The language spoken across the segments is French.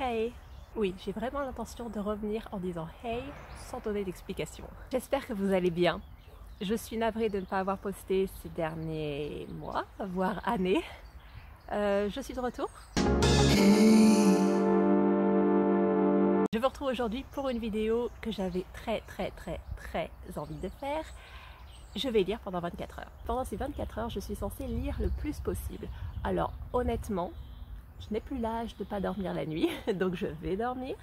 Hey! Oui, j'ai vraiment l'intention de revenir en disant hey sans donner d'explication. J'espère que vous allez bien. Je suis navrée de ne pas avoir posté ces derniers mois, voire années. Je suis de retour. Je vous retrouve aujourd'hui pour une vidéo que j'avais très envie de faire. Je vais lire pendant 24 heures. Pendant ces 24 heures, je suis censée lire le plus possible. Alors honnêtement, je n'ai plus l'âge de ne pas dormir la nuit, donc je vais dormir.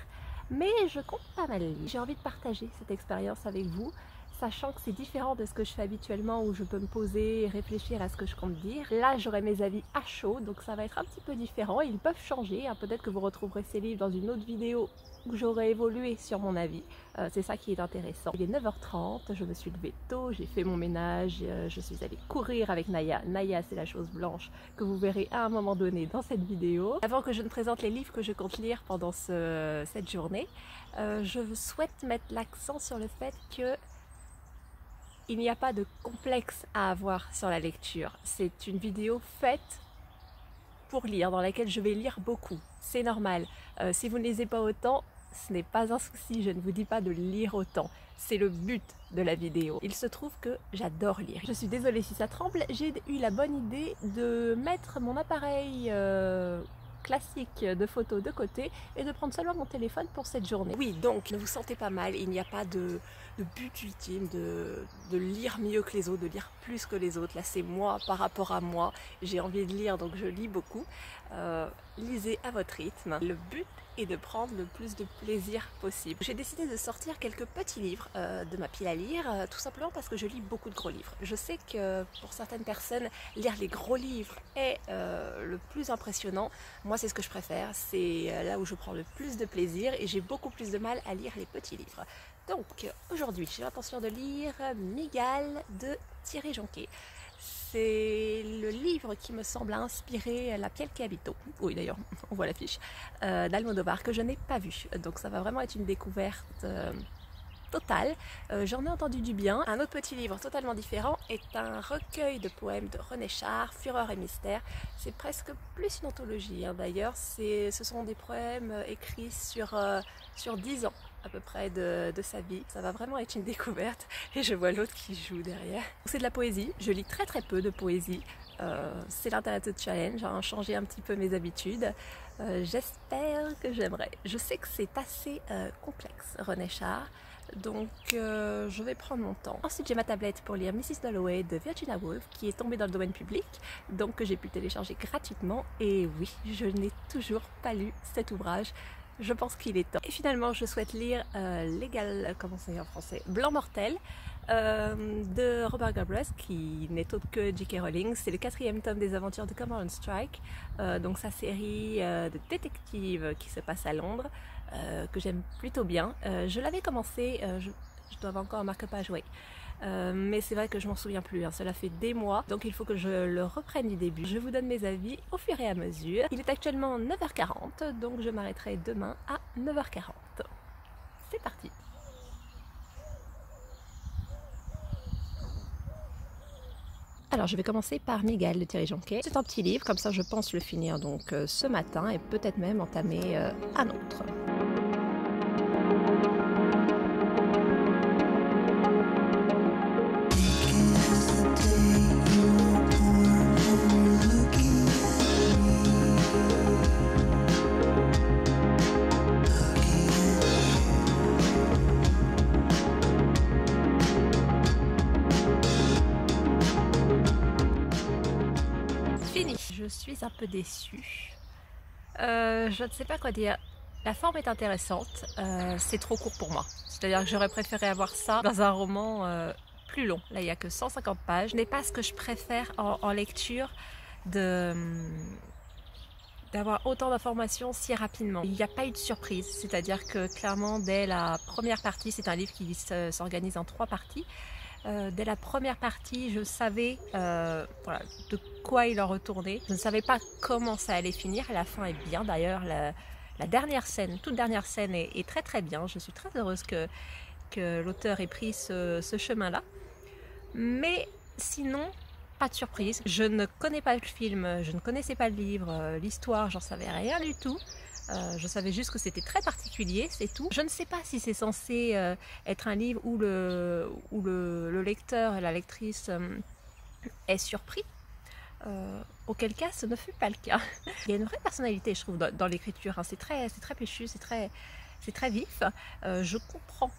Mais je compte pas mal lire. J'ai envie de partager cette expérience avec vous, sachant que c'est différent de ce que je fais habituellement où je peux me poser et réfléchir à ce que je compte dire. Là, j'aurai mes avis à chaud, donc ça va être un petit peu différent. Ils peuvent changer, hein. Peut-être que vous retrouverez ces livres dans une autre vidéo où j'aurai évolué sur mon avis. C'est ça qui est intéressant. Il est 9h30, je me suis levée tôt, j'ai fait mon ménage, je suis allée courir avec Naya. Naya, c'est la chose blanche que vous verrez à un moment donné dans cette vidéo. Avant que je ne présente les livres que je compte lire pendant cette journée, je souhaite mettre l'accent sur le fait que il n'y a pas de complexe à avoir sur la lecture. C'est une vidéo faite pour lire, dans laquelle je vais lire beaucoup. C'est normal. Si vous ne lisez pas autant, ce n'est pas un souci. Je ne vous dis pas de lire autant. C'est le but de la vidéo. Il se trouve que j'adore lire. Je suis désolée si ça tremble. J'ai eu la bonne idée de mettre mon appareil classique de photos de côté et de prendre seulement mon téléphone pour cette journée. Oui, donc ne vous sentez pas mal, il n'y a pas de but ultime de lire mieux que les autres, de lire plus que les autres. Là c'est moi par rapport à moi, j'ai envie de lire donc je lis beaucoup. Lisez à votre rythme. Le but est de prendre le plus de plaisir possible. J'ai décidé de sortir quelques petits livres de ma pile à lire, tout simplement parce que je lis beaucoup de gros livres. Je sais que pour certaines personnes, lire les gros livres est le plus impressionnant. Moi c'est ce que je préfère, c'est là où je prends le plus de plaisir et j'ai beaucoup plus de mal à lire les petits livres. Donc aujourd'hui j'ai l'intention de lire Mygale de Thierry Jonquet. C'est le livre qui me semble inspirer La Piel che abito, oui d'ailleurs on voit l'affiche, d'Almodovar que je n'ai pas vu. Donc ça va vraiment être une découverte totale. J'en ai entendu du bien. Un autre petit livre totalement différent est un recueil de poèmes de René Char, Fureur et mystère. C'est presque plus une anthologie hein. D'ailleurs, ce sont des poèmes écrits sur 10 ans à peu près de sa vie. Ça va vraiment être une découverte et je vois l'autre qui joue derrière. C'est de la poésie, je lis très peu de poésie. C'est l'intérêt de ce challenge, hein, changer un petit peu mes habitudes. J'espère que j'aimerais. Je sais que c'est assez complexe, René Char. Donc je vais prendre mon temps. Ensuite j'ai ma tablette pour lire Mrs. Dalloway de Virginia Woolf qui est tombée dans le domaine public, donc que j'ai pu télécharger gratuitement. Et oui, je n'ai toujours pas lu cet ouvrage. Je pense qu'il est temps. Et finalement je souhaite lire comment c'est en français, Blanc Mortel de Robert Galbraith, qui n'est autre que J.K. Rowling. C'est le 4e tome des aventures de Cormoran Strike, donc sa série de détectives qui se passe à Londres, que j'aime plutôt bien. Je l'avais commencé, je dois avoir encore un marque-page, oui. Mais c'est vrai que je m'en souviens plus, hein. Cela fait des mois, donc il faut que je le reprenne du début. Je vous donne mes avis au fur et à mesure. Il est actuellement 9h40, donc je m'arrêterai demain à 9h40. C'est parti! Alors je vais commencer par Mygale de Thierry Jonquet. C'est un petit livre, comme ça je pense le finir donc ce matin et peut-être même entamer un autre. Je suis un peu déçue. Je ne sais pas quoi dire. La forme est intéressante, c'est trop court pour moi. C'est-à-dire que j'aurais préféré avoir ça dans un roman plus long. Là, il n'y a que 150 pages. Ce n'est pas ce que je préfère en lecture d'avoir autant d'informations si rapidement. Il n'y a pas eu de surprise, c'est-à-dire que clairement, dès la première partie, c'est un livre qui s'organise en 3 parties. Dès la première partie, je savais voilà, de quoi il en retournait. Je ne savais pas comment ça allait finir. La fin est bien d'ailleurs. La dernière scène, toute dernière scène est très bien. Je suis très heureuse que l'auteur ait pris ce chemin-là. Mais sinon, pas de surprise. Je ne connais pas le film, je ne connaissais pas le livre, l'histoire, j'en savais rien du tout. Je savais juste que c'était très particulier, c'est tout. Je ne sais pas si c'est censé être un livre où le lecteur et la lectrice est surpris. Auquel cas ce ne fut pas le cas. Il y a une vraie personnalité, je trouve, dans l'écriture, hein. C'est très péchu, c'est très vif. Je comprends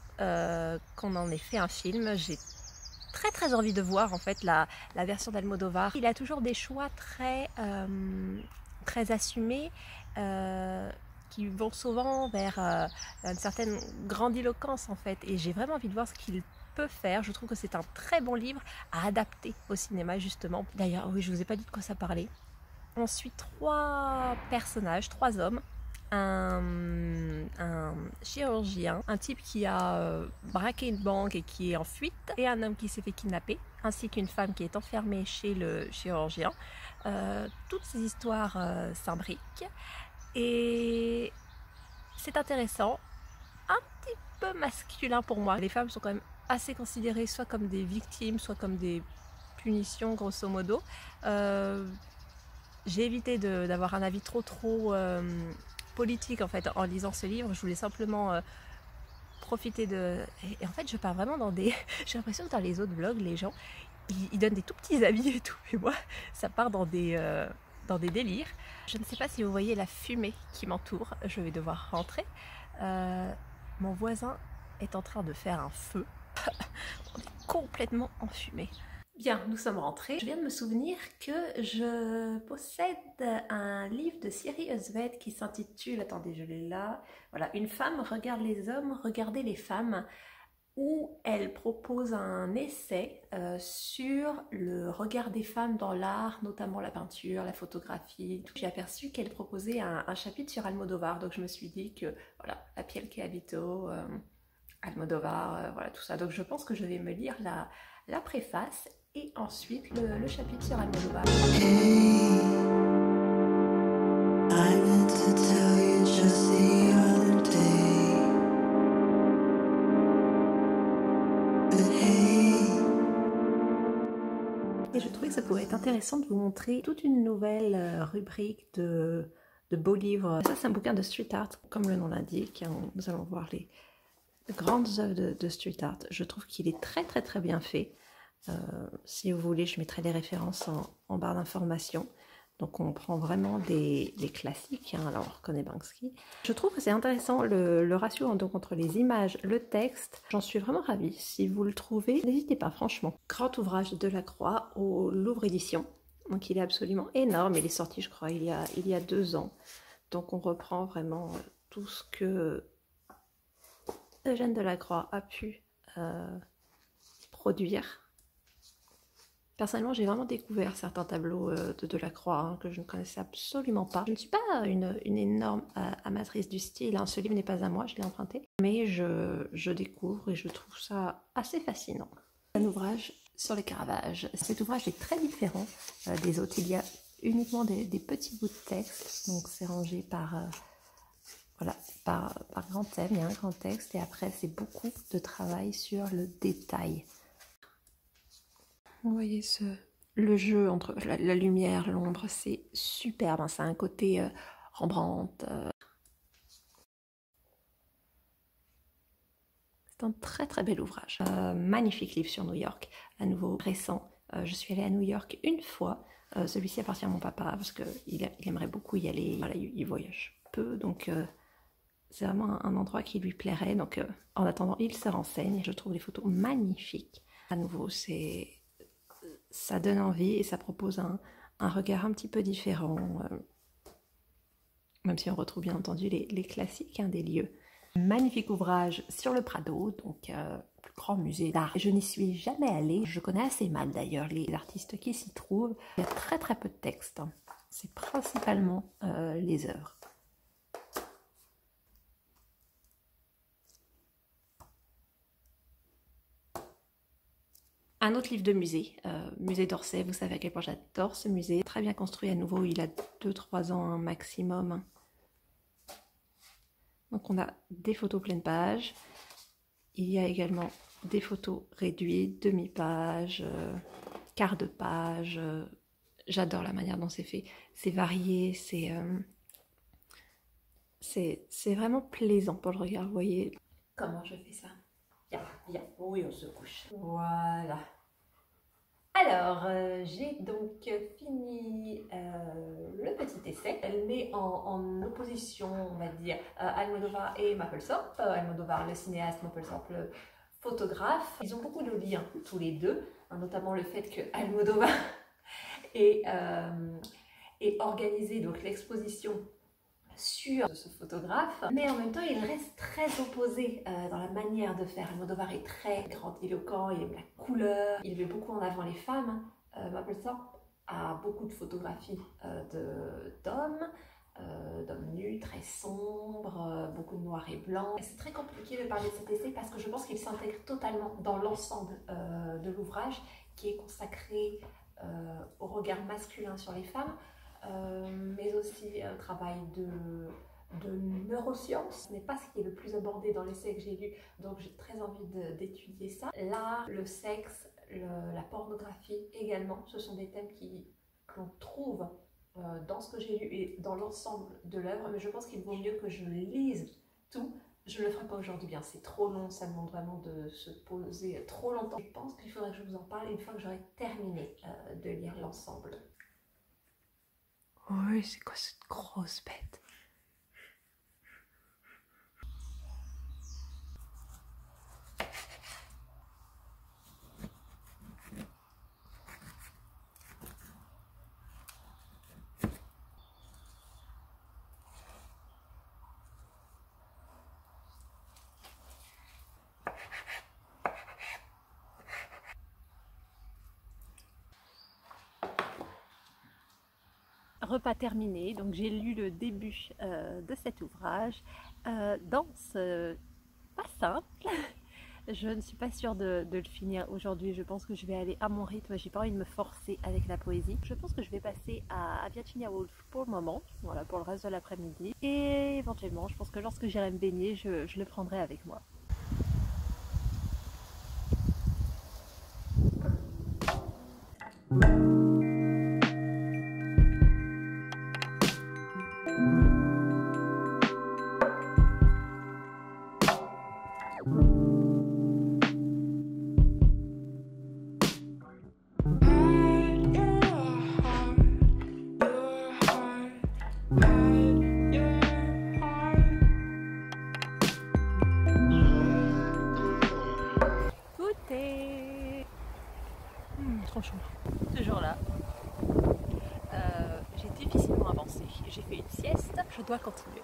qu'on en ait fait un film. J'ai très envie de voir en fait la version d'Almodovar. Il a toujours des choix très assumés qui vont souvent vers une certaine grandiloquence en fait, et j'ai vraiment envie de voir ce qu'il peut faire. Je trouve que c'est un très bon livre à adapter au cinéma justement. D'ailleurs oui, je vous ai pas dit de quoi ça parlait. On suit 3 personnages, 3 hommes. Un chirurgien, un type qui a braqué une banque et qui est en fuite, et un homme qui s'est fait kidnapper, ainsi qu'une femme qui est enfermée chez le chirurgien. Toutes ces histoires s'imbriquent et c'est intéressant, un petit peu masculin pour moi. Les femmes sont quand même assez considérées soit comme des victimes, soit comme des punitions grosso modo. J'ai évité d'avoir un avis trop politique en fait en lisant ce livre. Je voulais simplement profiter de... Et en fait je pars vraiment dans des... J'ai l'impression que dans les autres vlogs les gens ils donnent des tout petits avis et tout, et moi ça part dans des délires. Je ne sais pas si vous voyez la fumée qui m'entoure, je vais devoir rentrer. Mon voisin est en train de faire un feu. On est complètement enfumé. Bien, nous sommes rentrés. Je viens de me souvenir que je possède un livre de Siri Husved qui s'intitule, attendez, je l'ai là, voilà, Une femme regarde les hommes, regardez les femmes, où elle propose un essai sur le regard des femmes dans l'art, notamment la peinture, la photographie. J'ai aperçu qu'elle proposait un chapitre sur Almodovar, donc je me suis dit que voilà, La piel che habito, Almodovar, voilà tout ça. Donc je pense que je vais me lire la préface et ensuite le chapitre sur Almodovar. Hey, I meant to tell you just the other day. Et je trouvais que ça pourrait être intéressant de vous montrer toute une nouvelle rubrique de beaux livres. Ça c'est un bouquin de street art, comme le nom l'indique. Nous allons voir les grandes œuvres de street art. Je trouve qu'il est très bien fait. Si vous voulez, je mettrai les références en barre d'informations. Donc on prend vraiment des classiques, hein. Alors on reconnaît Banksy. Je trouve que c'est intéressant le ratio donc, entre les images, le texte. J'en suis vraiment ravie. Si vous le trouvez, n'hésitez pas franchement. Grand ouvrage de Delacroix au Louvre Édition. Donc il est absolument énorme. Il est sorti je crois il y a 2 ans. Donc on reprend vraiment tout ce que Eugène Delacroix a pu produire. Personnellement, j'ai vraiment découvert certains tableaux de Delacroix hein, que je ne connaissais absolument pas. Je ne suis pas une énorme amatrice du style, hein. Ce livre n'est pas à moi, je l'ai emprunté. Mais je découvre et je trouve ça assez fascinant. Un ouvrage sur le Caravage. Cet ouvrage est très différent des autres. Il y a uniquement des petits bouts de texte. Donc c'est rangé par grand thème. Il y a un grand texte et après c'est beaucoup de travail sur le détail. Vous voyez le jeu entre la lumière, l'ombre, c'est superbe, hein. Ça a un côté Rembrandt. C'est un très bel ouvrage. Magnifique livre sur New York, à nouveau récent. Je suis allée à New York une fois. Celui-ci appartient à mon papa parce qu'il aimerait beaucoup y aller. Voilà, il voyage peu, donc c'est vraiment un endroit qui lui plairait. Donc en attendant, il se renseigne. Je trouve les photos magnifiques. À nouveau, ça donne envie et ça propose un regard un petit peu différent, même si on retrouve bien entendu les classiques hein, des lieux. Magnifique ouvrage sur le Prado, donc le plus grand musée d'art. Je n'y suis jamais allée, je connais assez mal d'ailleurs les artistes qui s'y trouvent. Il y a très peu de texte, hein. C'est principalement les œuvres. Un autre livre de musée, musée d'Orsay, vous savez à quel point j'adore ce musée. Très bien construit à nouveau, il a 2-3 ans un maximum. Donc on a des photos pleine page, il y a également des photos réduites, demi-page, quart de page. J'adore la manière dont c'est fait, c'est varié, C'est vraiment plaisant pour le regard, vous voyez. Comment je fais ça? Viens, viens, oui, on se couche. Voilà. Alors, j'ai donc fini le petit essai. Elle met en opposition, on va dire, Almodovar et Mapplethorpe. Almodovar, le cinéaste, Mapplethorpe, le photographe. Ils ont beaucoup de liens, tous les deux, hein, notamment le fait que Almodovar ait organisé donc l'exposition sur ce photographe, mais en même temps il reste très opposé dans la manière de faire. Almodovar est très grandiloquent, il aime la couleur, il met beaucoup en avant les femmes. Mapplethorpe a beaucoup de photographies d'hommes nus, très sombres, beaucoup de noir et blanc. C'est très compliqué de parler de cet essai parce que je pense qu'il s'intègre totalement dans l'ensemble de l'ouvrage qui est consacré au regard masculin sur les femmes. Mais aussi un travail de neurosciences. Ce n'est pas ce qui est le plus abordé dans l'essai que j'ai lu, donc j'ai très envie d'étudier ça. L'art, le sexe, la pornographie également, ce sont des thèmes que l'on trouve dans ce que j'ai lu et dans l'ensemble de l'œuvre, mais je pense qu'il vaut mieux que je lise tout. Je ne le ferai pas aujourd'hui, bien, c'est trop long, ça demande vraiment de se poser trop longtemps. Je pense qu'il faudrait que je vous en parle une fois que j'aurai terminé de lire l'ensemble. Oui, c'est quoi cette grosse bête? Repas terminé, donc j'ai lu le début de cet ouvrage. Danse pas simple. Je ne suis pas sûre de le finir aujourd'hui. Je pense que je vais aller à mon rythme. J'ai pas envie de me forcer avec la poésie. Je pense que je vais passer à Virginia Woolf pour le moment, voilà, pour le reste de l'après-midi. Et éventuellement, je pense que lorsque j'irai me baigner, je le prendrai avec moi. Trop chaud. Toujours là. J'ai difficilement avancé. J'ai fait une sieste. Je dois continuer.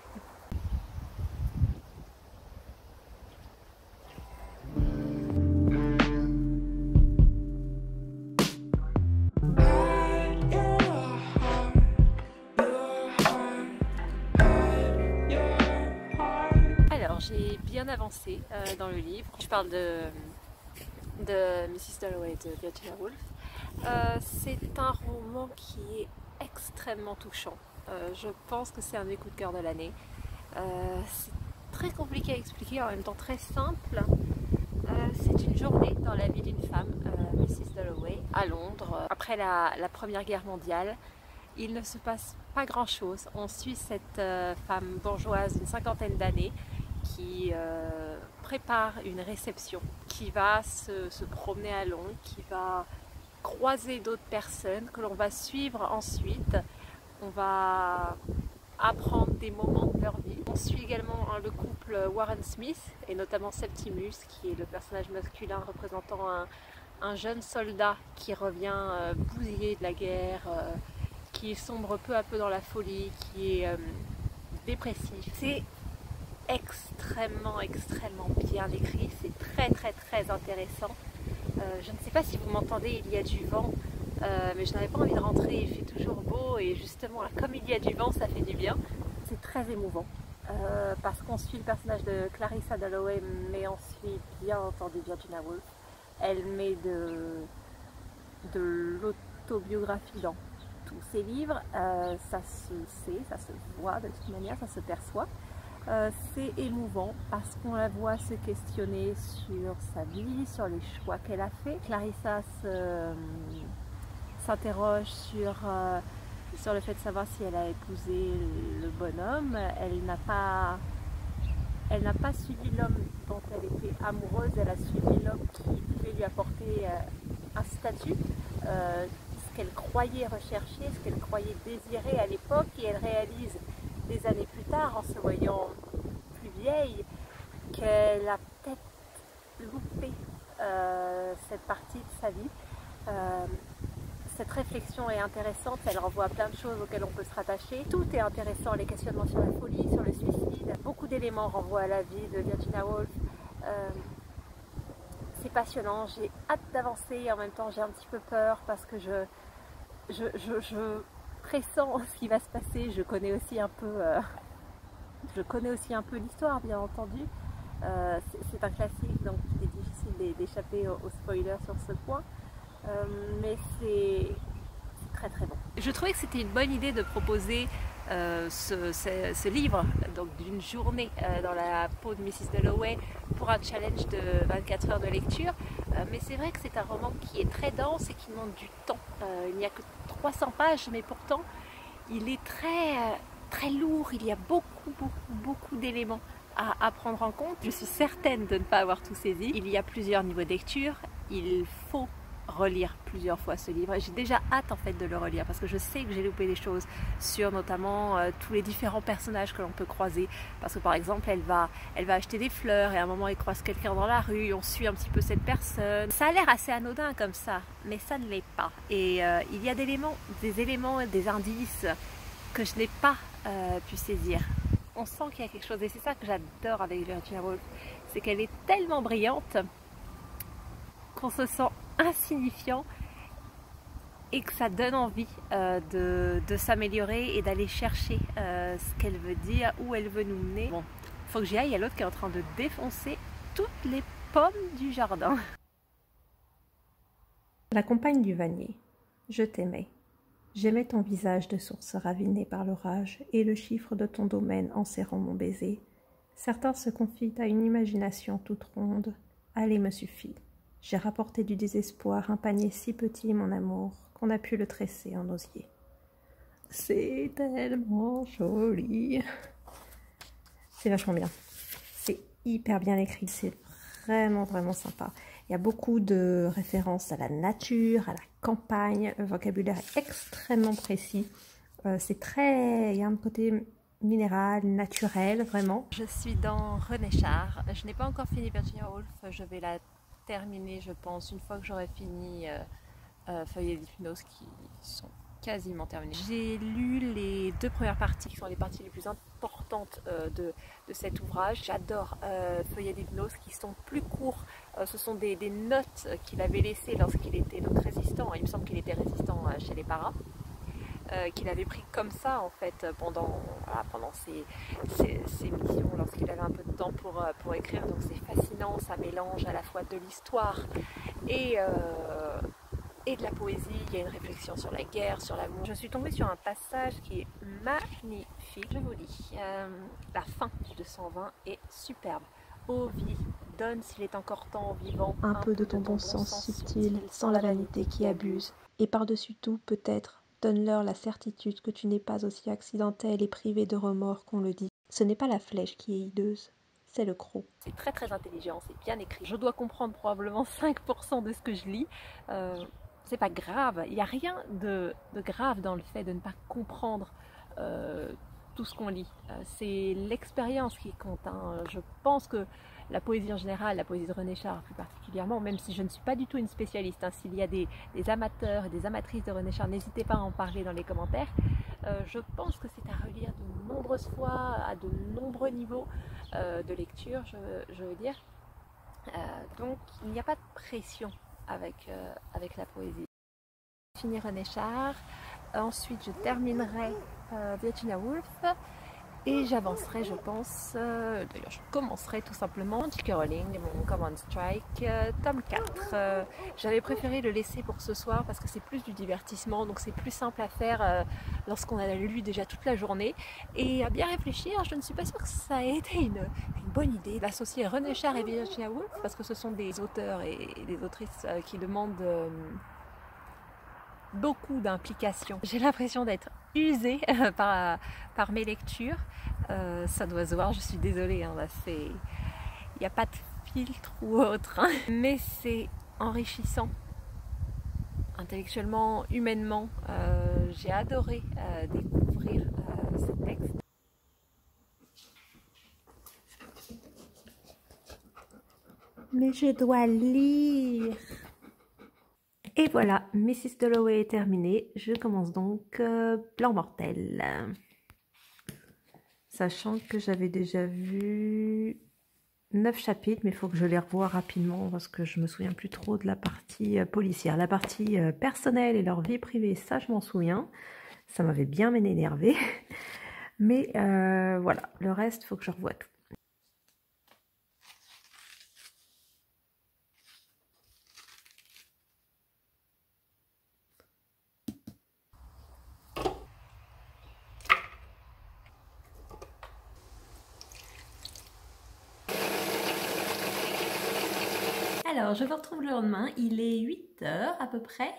Alors, j'ai bien avancé dans le livre. Je parle de Mrs. Dalloway de Virginia Woolf. C'est un roman qui est extrêmement touchant. Je pense que c'est un de mes coups de cœur de l'année. C'est très compliqué à expliquer, en même temps très simple. C'est une journée dans la vie d'une femme, Mrs. Dalloway, à Londres. Après la Première Guerre mondiale, il ne se passe pas grand-chose. On suit cette femme bourgeoise d'une cinquantaine d'années qui prépare une réception, qui va se promener à Londres, qui va croiser d'autres personnes que l'on va suivre ensuite. On va apprendre des moments de leur vie. On suit également le couple Warren Smith et notamment Septimus qui est le personnage masculin représentant un jeune soldat qui revient bousillé de la guerre, qui sombre peu à peu dans la folie, qui est dépressif. C'est extrêmement bien écrit, c'est très intéressant. Je ne sais pas si vous m'entendez, il y a du vent, mais je n'avais pas envie de rentrer, il fait toujours beau et justement là, comme il y a du vent, ça fait du bien. C'est très émouvant parce qu'on suit le personnage de Clarissa Dalloway, mais on suit bien entendu Virginia Woolf. Elle met de l'autobiographie dans tous ses livres, ça se sait, ça se voit de toute manière, ça se perçoit. C'est émouvant parce qu'on la voit se questionner sur sa vie, sur les choix qu'elle a fait. Clarissa s'interroge sur sur le fait de savoir si elle a épousé le bonhomme. Elle n'a pas suivi l'homme dont elle était amoureuse, elle a suivi l'homme qui pouvait lui apporter un statut, ce qu'elle croyait rechercher, ce qu'elle croyait désirer à l'époque, et elle réalise des années plus tard, en se voyant plus vieille, qu'elle a peut-être loupé cette partie de sa vie. Cette réflexion est intéressante, elle renvoie à plein de choses auxquelles on peut se rattacher. Tout est intéressant, les questionnements sur la folie, sur le suicide. Beaucoup d'éléments renvoient à la vie de Virginia Woolf. C'est passionnant, j'ai hâte d'avancer et en même temps j'ai un petit peu peur parce que je pressens ce qui va se passer. Je connais aussi un peu l'histoire, bien entendu. C'est un classique, donc il est difficile d'échapper aux spoilers sur ce point. Mais c'est très très bon. Je trouvais que c'était une bonne idée de proposer ce livre, donc d'une journée dans la peau de Mrs. Dalloway pour un challenge de 24 heures de lecture. Mais c'est vrai que c'est un roman qui est très dense et qui demande du temps. Il n'y a que 300 pages, mais pourtant il est très lourd. Il y a beaucoup d'éléments à prendre en compte. Je suis certaine de ne pas avoir tout saisi. Il y a plusieurs niveaux de lecture. Il faut relire plusieurs fois ce livre. J'ai déjà hâte en fait de le relire parce que je sais que j'ai loupé des choses sur notamment tous les différents personnages que l'on peut croiser, parce que par exemple elle va acheter des fleurs et à un moment elle croise quelqu'un dans la rue, on suit un petit peu cette personne. Ça a l'air assez anodin comme ça, mais ça ne l'est pas, et il y a des indices que je n'ai pas pu saisir. On sent qu'il y a quelque chose, et c'est ça que j'adore avec Virginia Woolf, c'est qu'elle est tellement brillante qu'on se sent insignifiant et que ça donne envie de s'améliorer et d'aller chercher ce qu'elle veut dire, où elle veut nous mener. Bon, faut que j'y aille, il y a l'autre qui est en train de défoncer toutes les pommes du jardin. La compagne du vannier, je t'aimais. J'aimais ton visage de source raviné par l'orage et le chiffre de ton domaine en serrant mon baiser. Certains se confient à une imagination toute ronde. Aller me suffit. J'ai rapporté du désespoir un panier si petit, mon amour, qu'on a pu le tresser en osier. C'est tellement joli. C'est vachement bien. C'est hyper bien écrit. C'est vraiment sympa. Il y a beaucoup de références à la nature, à la campagne. Le vocabulaire est extrêmement précis. Il y a un côté minéral, naturel, vraiment. Je suis dans René Char. Je n'ai pas encore fini Virginia Woolf. Je vais la terminer, je pense, une fois que j'aurai fini Feuillet d'hypnose, qui sont quasiment terminées. J'ai lu les 2 premières parties, qui sont les parties les plus importantes de cet ouvrage. J'adore Feuillet d'hypnose, qui sont plus courts. Ce sont des notes qu'il avait laissées lorsqu'il était donc résistant. Il me semble qu'il était résistant chez les paras. Qu'il avait pris comme ça en fait pendant ses missions, lorsqu'il avait un peu de temps pour écrire. Donc c'est fascinant, ça mélange à la fois de l'histoire et de la poésie. Il y a une réflexion sur la guerre, sur l'amour. Je suis tombée sur un passage qui est magnifique, je vous lis. La fin du 220 est superbe. Ô vie, donne s'il est encore temps aux vivants un peu de ton bon sens subtil, sans la vanité qui abuse, et par-dessus tout peut-être donne-leur la certitude que tu n'es pas aussi accidentelle et privée de remords qu'on le dit. Ce n'est pas la flèche qui est hideuse, c'est le croc. C'est très intelligent, c'est bien écrit. Je dois comprendre probablement 5% de ce que je lis. C'est pas grave, il n'y a rien de grave dans le fait de ne pas comprendre tout ce qu'on lit. C'est l'expérience qui compte. Je pense que la poésie en général, la poésie de René Char plus particulièrement, même si je ne suis pas du tout une spécialiste, s'il y a des amateurs et des amatrices de René Char, n'hésitez pas à en parler dans les commentaires. Je pense que c'est à relire de nombreuses fois, à de nombreux niveaux de lecture, je veux dire. Donc il n'y a pas de pression avec la poésie. Je finis René Char, ensuite je terminerai Virginia Woolf. Et j'avancerai, je pense, d'ailleurs je commencerai tout simplement J.K. Rowling, mon Common Strike, tome 4. J'avais préféré le laisser pour ce soir parce que c'est plus du divertissement, donc c'est plus simple à faire lorsqu'on a lu déjà toute la journée. Et à bien réfléchir, je ne suis pas sûre que ça ait été une bonne idée d'associer René Char et Virginia Woolf, parce que ce sont des auteurs et des autrices qui demandent beaucoup d'implication. J'ai l'impression d'être usée par mes lectures. Ça doit se voir, je suis désolée, hein, là il n'y a pas de filtre ou autre, hein. Mais c'est enrichissant, intellectuellement, humainement. J'ai adoré découvrir ce texte. Mais je dois lire. Et voilà, Mrs. Dalloway est terminée. Je commence donc Plan Mortel. Sachant que j'avais déjà vu 9 chapitres, mais il faut que je les revoie rapidement parce que je me souviens plus trop de la partie policière. La partie personnelle et leur vie privée, ça je m'en souviens. Ça m'avait bien énervé. Mais voilà, le reste, il faut que je revoie tout. Alors, je vous retrouve le lendemain, il est 8 h à peu près.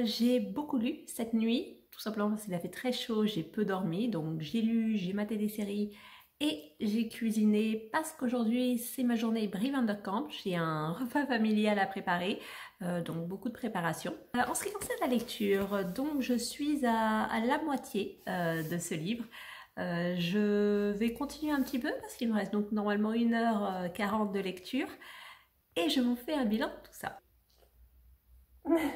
J'ai beaucoup lu cette nuit, tout simplement parce qu'il a fait très chaud, j'ai peu dormi, donc j'ai lu, j'ai maté des séries et j'ai cuisiné parce qu'aujourd'hui c'est ma journée Brie Van der Kamp, j'ai un repas familial à préparer, donc beaucoup de préparation. En ce qui concerne la lecture, donc je suis à la moitié de ce livre. Je vais continuer un petit peu parce qu'il me reste donc normalement 1 h 40 de lecture. Et je vous fais un bilan de tout ça. Allez.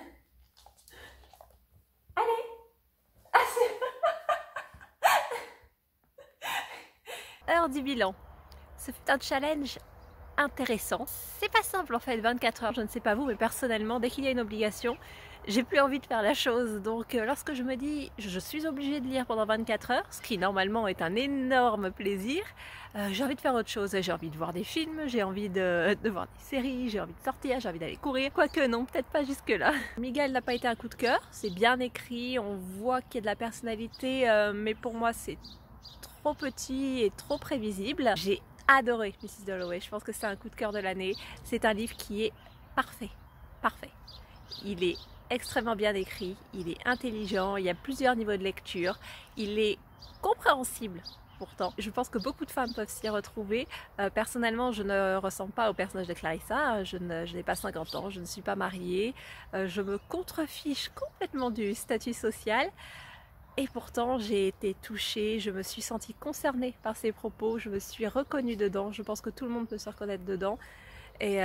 Heure du bilan. Ce fut un challenge intéressant. C'est pas simple en fait, 24 heures, je ne sais pas vous, mais personnellement, dès qu'il y a une obligation, j'ai plus envie de faire la chose. Donc lorsque je me dis je suis obligée de lire pendant 24 heures, ce qui normalement est un énorme plaisir, j'ai envie de faire autre chose. J'ai envie de voir des films, j'ai envie de voir des séries, j'ai envie de sortir, j'ai envie d'aller courir. Quoique non, peut-être pas jusque là. Miguel n'a pas été un coup de cœur, c'est bien écrit, on voit qu'il y a de la personnalité, mais pour moi c'est trop petit et trop prévisible. J'ai adoré Mrs. Dalloway, je pense que c'est un coup de cœur de l'année. C'est un livre qui est parfait, parfait. Il est extrêmement bien écrit, il est intelligent, il y a plusieurs niveaux de lecture, il est compréhensible pourtant. Je pense que beaucoup de femmes peuvent s'y retrouver. Personnellement, je ne ressemble pas au personnage de Clarissa, je n'ai pas 50 ans, je ne suis pas mariée, je me contrefiche complètement du statut social. Et pourtant, j'ai été touchée, je me suis sentie concernée par ses propos, je me suis reconnue dedans, je pense que tout le monde peut se reconnaître dedans. Et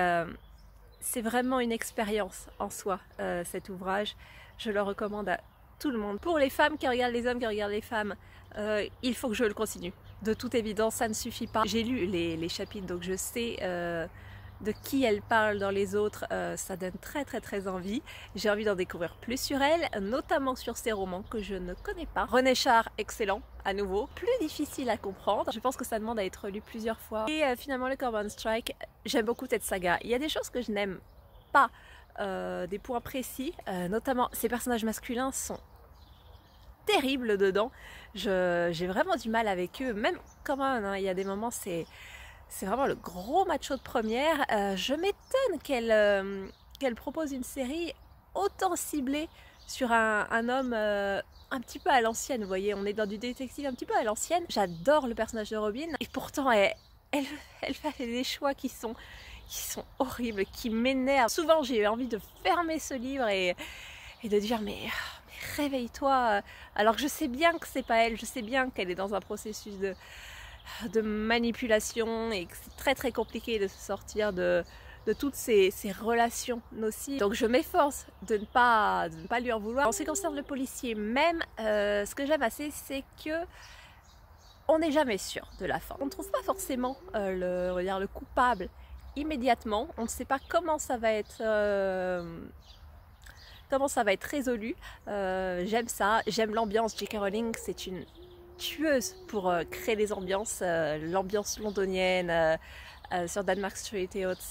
c'est vraiment une expérience en soi, cet ouvrage. Je le recommande à tout le monde. Pour les femmes qui regardent les hommes, qui regardent les femmes, il faut que je le continue. De toute évidence, ça ne suffit pas. J'ai lu les chapitres, donc je sais de qui elle parle dans les autres. Ça donne très envie. J'ai envie d'en découvrir plus sur elle, notamment sur ses romans que je ne connais pas. René Char, excellent, à nouveau. Plus difficile à comprendre. Je pense que ça demande à être lu plusieurs fois. Et finalement, le Cormoran Strike, j'aime beaucoup cette saga. Il y a des choses que je n'aime pas, des points précis, notamment ces personnages masculins sont terribles dedans. J'ai vraiment du mal avec eux, même Cormoran, hein, il y a des moments c'est vraiment le gros macho de première. Je m'étonne qu'elle propose une série autant ciblée sur un homme un petit peu à l'ancienne, vous voyez, on est dans du détective un petit peu à l'ancienne. J'adore le personnage de Robin et pourtant elle fait des choix qui sont horribles, qui m'énervent. Souvent j'ai eu envie de fermer ce livre et de dire mais réveille-toi, alors que je sais bien que c'est pas elle, je sais bien qu'elle est dans un processus de manipulation et que c'est très compliqué de se sortir de toutes ces relations nocives. Donc je m'efforce de ne pas lui en vouloir. En ce qui concerne le policier même, ce que j'aime assez, c'est que on n'est jamais sûr de la fin. On ne trouve pas forcément le coupable immédiatement. On ne sait pas comment ça va être résolu. J'aime ça, j'aime l'ambiance. J.K. Rowling, c'est une tueuse pour créer les ambiances, l'ambiance londonienne sur Denmark Street et autres,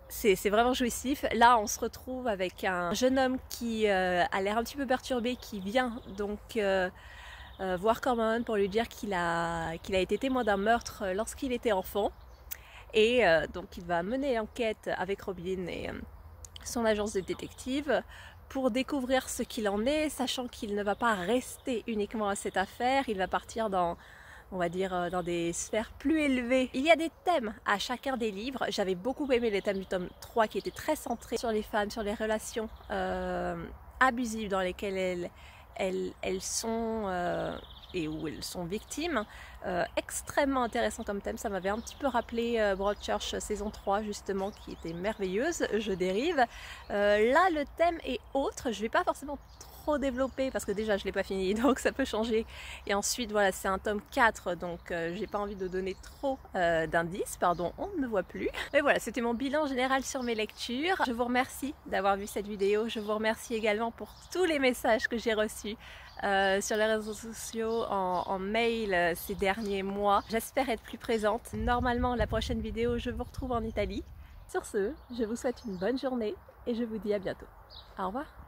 c'est vraiment jouissif. Là on se retrouve avec un jeune homme qui a l'air un petit peu perturbé, qui vient donc voir Cormoran pour lui dire qu'il a été témoin d'un meurtre lorsqu'il était enfant, et donc il va mener l'enquête avec Robin et son agence de détective pour découvrir ce qu'il en est, sachant qu'il ne va pas rester uniquement à cette affaire, il va partir dans, on va dire, dans des sphères plus élevées. Il y a des thèmes à chacun des livres. J'avais beaucoup aimé les thèmes du tome 3 qui étaient très centrés sur les femmes, sur les relations abusives dans lesquelles elles sont et où elles sont victimes. Extrêmement intéressant comme thème, ça m'avait un petit peu rappelé Broadchurch saison 3 justement, qui était merveilleuse. Je dérive. Là le thème est autre, je ne vais pas forcément trop développer parce que déjà je l'ai pas fini, donc ça peut changer. Et ensuite voilà, c'est un tome 4, donc j'ai pas envie de donner trop d'indices, pardon, on ne me voit plus. Mais voilà, c'était mon bilan général sur mes lectures. Je vous remercie d'avoir vu cette vidéo, je vous remercie également pour tous les messages que j'ai reçus sur les réseaux sociaux, en mail ces derniers mois. J'espère être plus présente. Normalement la prochaine vidéo, je vous retrouve en Italie. Sur ce, je vous souhaite une bonne journée et je vous dis à bientôt. Au revoir.